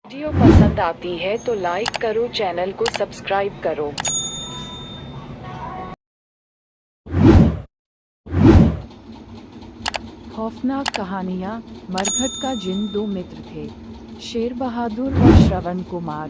Video पसंद आती है तो लाइक करो, चैनल को सब्सक्राइब करो। खौफनाक कहानियाँ। मरघट का जिन दो मित्र थे, शेर बहादुर और श्रवण कुमार।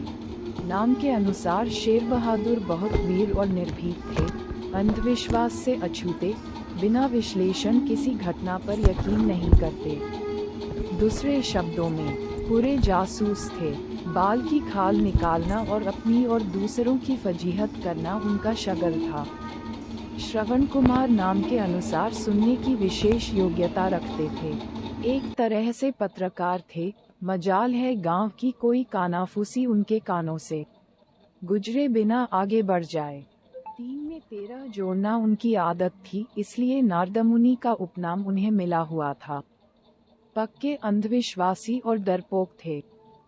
नाम के अनुसार शेर बहादुर बहुत वीर और निर्भीक थे, अंधविश्वास से अछूते, बिना विश्लेषण किसी घटना पर यकीन नहीं करते। दूसरे शब्दों में, पूरे जासूस थे। बाल की खाल निकालना और अपनी और दूसरों की फजीहत करना उनका शगल था। श्रवण कुमार नाम के अनुसार सुनने की विशेष योग्यता रखते थे। एक तरह से पत्रकार थे। मजाल है गांव की कोई कानाफूसी उनके कानों से गुजरे बिना आगे बढ़ जाए। 3 में 13 जोड़ना उनकी आदत थी, इसलिए नारदमुनि का उपनाम उन्हें मिला हुआ था। पक्के अंधविश्वासी और डरपोक थे।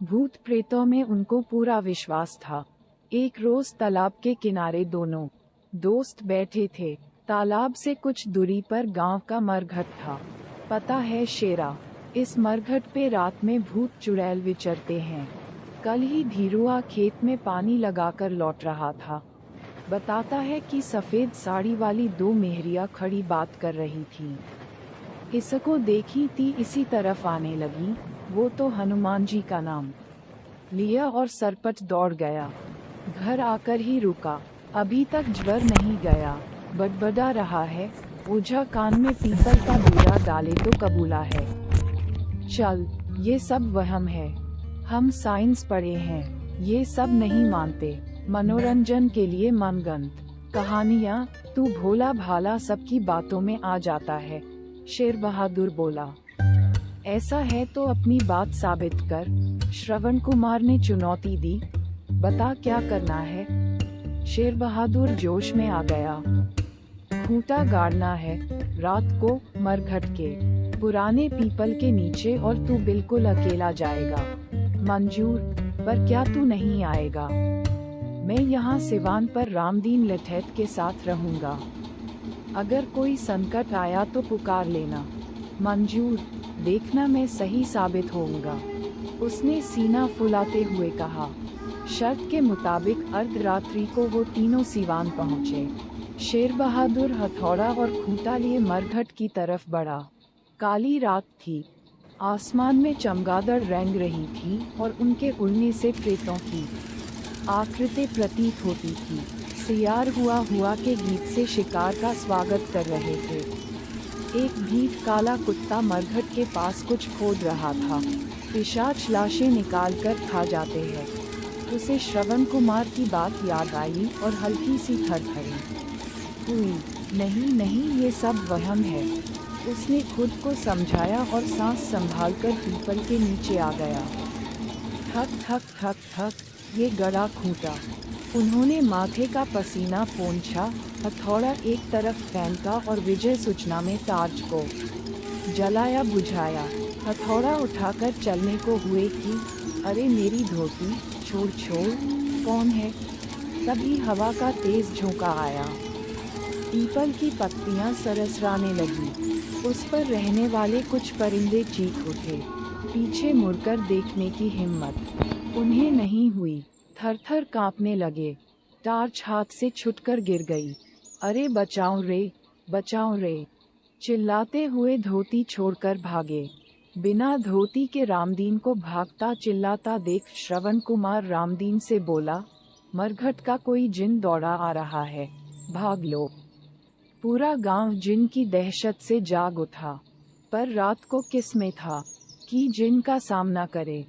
भूत प्रेतों में उनको पूरा विश्वास था। एक रोज तालाब के किनारे दोनों दोस्त बैठे थे। तालाब से कुछ दूरी पर गांव का मरघट था। पता है शेरा, इस मरघट पे रात में भूत चुड़ैल विचरते हैं। कल ही धीरुआ खेत में पानी लगाकर लौट रहा था। बताता है कि सफेद साड़ी वाली 2 मेहरिया खड़ी बात कर रही थी। इसको देखी थी इसी तरफ आने लगी। वो तो हनुमान जी का नाम लिया और सरपट दौड़ गया। घर आकर ही रुका। अभी तक ज्वर नहीं गया, बड़बड़ा रहा है। ओझा कान में पीपल का बीड़ा डाले तो कबूला है। चल, ये सब वहम है। हम साइंस पढ़े हैं, ये सब नहीं मानते। मनोरंजन के लिए मनगंत कहानियाँ। तू भोला भाला सबकी बातों में आ जाता है, शेर बहादुर बोला। ऐसा है तो अपनी बात साबित कर, श्रवण कुमार ने चुनौती दी। बता क्या करना है। शेर बहादुर जोश में आ गया। खूंटा गाड़ना है, रात को मरघट के पुराने पीपल के नीचे, और तू बिल्कुल अकेला जाएगा। मंजूर, पर क्या तू नहीं आएगा? मैं यहाँ सिवान पर रामदीन लठैत के साथ रहूँगा। अगर कोई संकट आया तो पुकार लेना। मंजूर, देखना मैं सही साबित होऊंगा, उसने सीना फुलाते हुए कहा। शर्त के मुताबिक अर्धरात्रि को वो तीनों सिवान पहुँचे। शेर बहादुर हथौड़ा और खूंटा लिए मरघट की तरफ बढ़ा। काली रात थी। आसमान में चमगादड़ रेंग रही थी और उनके उड़ने से प्रेतों की आकृति प्रतीत होती थी। सियार हुआ के गीत से शिकार का स्वागत कर रहे थे। एक भीख काला कुत्ता मरघट के पास कुछ खोद रहा था। पिशाच लाशें निकालकर खा जाते हैं। उसे श्रवण कुमार की बात याद आई और हल्की सी थरथरी हुई। नहीं नहीं, ये सब वहम है, उसने खुद को समझाया और सांस संभालकर पीपल के नीचे आ गया। थक थक थक थक, ये गड़ा खूंटा। उन्होंने माथे का पसीना पोंछा, हथौड़ा एक तरफ फेंका और विजय सूचना में टार्च को जलाया बुझाया। हथौड़ा उठाकर चलने को हुए कि अरे मेरी धोती, छोड़ छोड़, कौन है? तभी हवा का तेज झोंका आया। पीपल की पत्तियां सरसराने लगी। उस पर रहने वाले कुछ परिंदे चीख उठे। पीछे मुड़कर देखने की हिम्मत उन्हें नहीं हुई। थर-थर कांपने लगे। टार्च हाथ से छुटकर गिर गई। अरे बचाओ रे, बचाओ रे, चिल्लाते हुए धोती छोड़कर भागे। बिना धोती के रामदीन को भागता चिल्लाता देख श्रवण कुमार रामदीन से बोला, मरघट का कोई जिन दौड़ा आ रहा है, भाग लो। पूरा गांव जिन की दहशत से जाग उठा। पर रात को किस में था कि जिन का सामना करे।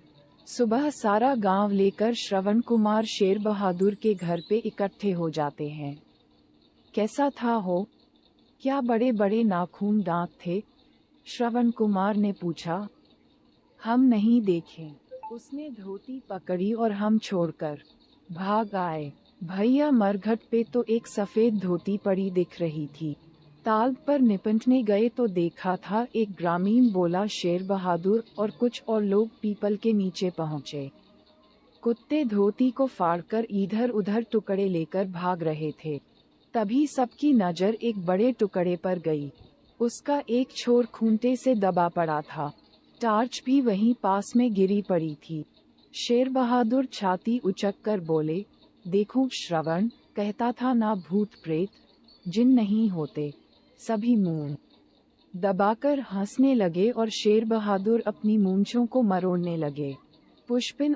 सुबह सारा गांव लेकर श्रवण कुमार शेर बहादुर के घर पे इकट्ठे हो जाते हैं। कैसा था हो? क्या बड़े बड़े नाखून दांत थे? श्रवण कुमार ने पूछा। हम नहीं देखे। उसने धोती पकड़ी और हम छोड़कर भाग आए। भैया मरघट पे तो एक सफेद धोती पड़ी दिख रही थी। ताल पर निपटने गए तो देखा था, एक ग्रामीण बोला। शेर बहादुर और कुछ और लोग पीपल के नीचे पहुंचे। कुत्ते धोती को फाड़कर इधर उधर टुकड़े लेकर भाग रहे थे। तभी सबकी नजर एक बड़े टुकड़े पर गई। उसका एक छोर खूंटे से दबा पड़ा था। टार्च भी वहीं पास में गिरी पड़ी थी। शेर बहादुर छाती उचक कर बोले, देखो श्रवण, कहता था ना भूत प्रेत जिन नहीं होते। सभी मुंह दबाकर हंसने लगे और शेर बहादुर अपनी मूंछों को मरोड़ने लगे। पुष्पिन